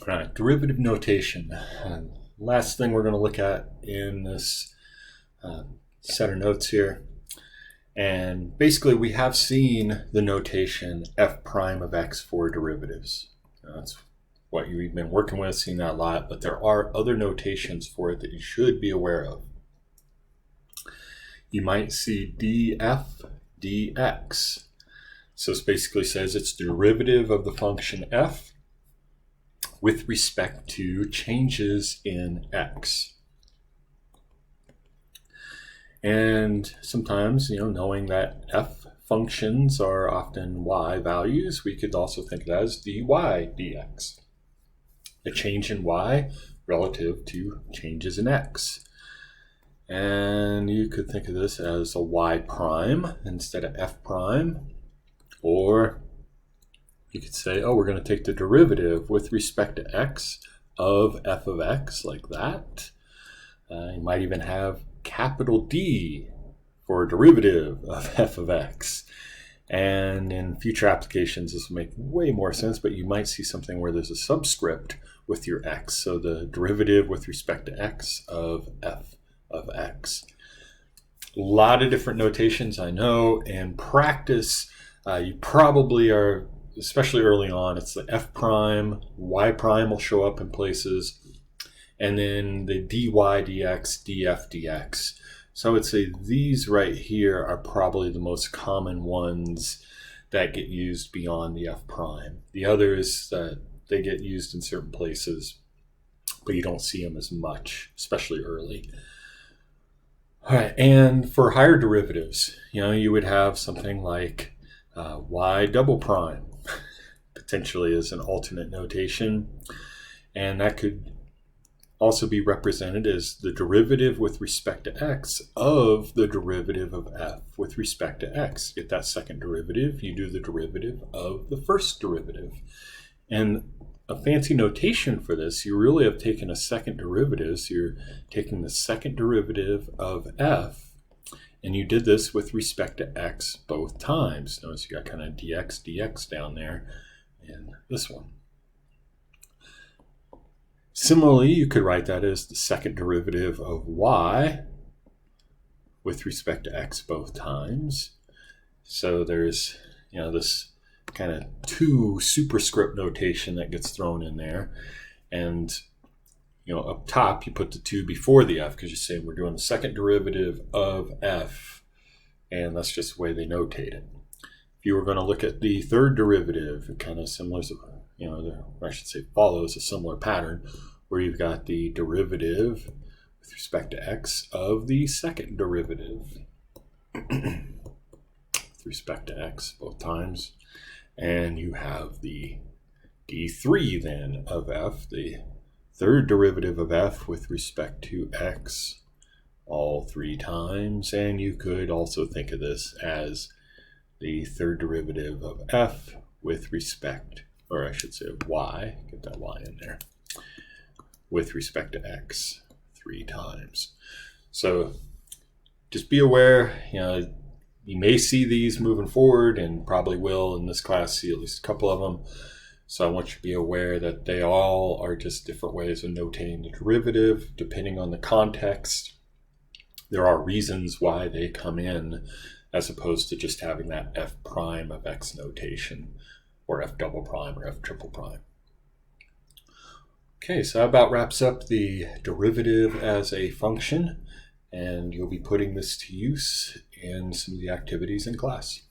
All right, derivative notation. Last thing we're going to look at in this set of notes here. And basically we have seen the notation f prime of x for derivatives. That's what you've been working with, seen that a lot, but there are other notations for it that you should be aware of. You might see df dx. So this basically says it's derivative of the function f with respect to changes in x. And sometimes, knowing that f functions are often y values, we could also think of that as dy dx. A change in y relative to changes in x. And you could think of this as a y prime instead of f prime. Or you could say, oh, we're going to take the derivative with respect to x of f of x, like that. You might even have capital D for derivative of f of x. And in future applications, this will make way more sense, but you might see something where there's a subscript with your x. So the derivative with respect to x of f of x. A lot of different notations, I know. In practice, you probably are, especially early on, it's the f prime, y prime will show up in places, and then the dy dx, df dx. So I would say these right here are probably the most common ones that get used beyond the f prime. The others, they get used in certain places, but you don't see them as much, especially early. All right, and for higher derivatives, you would have something like y double prime, potentially as an alternate notation, and that could also be represented as the derivative with respect to x of the derivative of f with respect to x. Get that second derivative, you do the derivative of the first derivative. And a fancy notation for this, you really have taken a second derivative, so you're taking the second derivative of f, and you did this with respect to x both times. Notice you got kind of dx dx down there in this one. Similarly, you could write that as the second derivative of y with respect to x both times. So there's, this kind of 2 superscript notation that gets thrown in there. And, up top, you put the 2 before the f because you say we're doing the second derivative of f, and that's just the way they notate it. If you were going to look at the third derivative, it kind of similar, I should say follows a similar pattern, where you've got the derivative with respect to x of the second derivative with respect to x both times. And you have the d3 then of f, the third derivative of f with respect to x all 3 times. And you could also think of this as the third derivative of f with respect, or I should say of y, get that y in there, with respect to x 3 times. So just be aware, you may see these moving forward, and probably will in this class see at least a couple of them. So I want you to be aware that they all are just different ways of notating the derivative depending on the context. There are reasons why they come in as opposed to just having that f prime of x notation, or f double prime or f triple prime. Okay, so that about wraps up the derivative as a function, and you'll be putting this to use in some of the activities in class.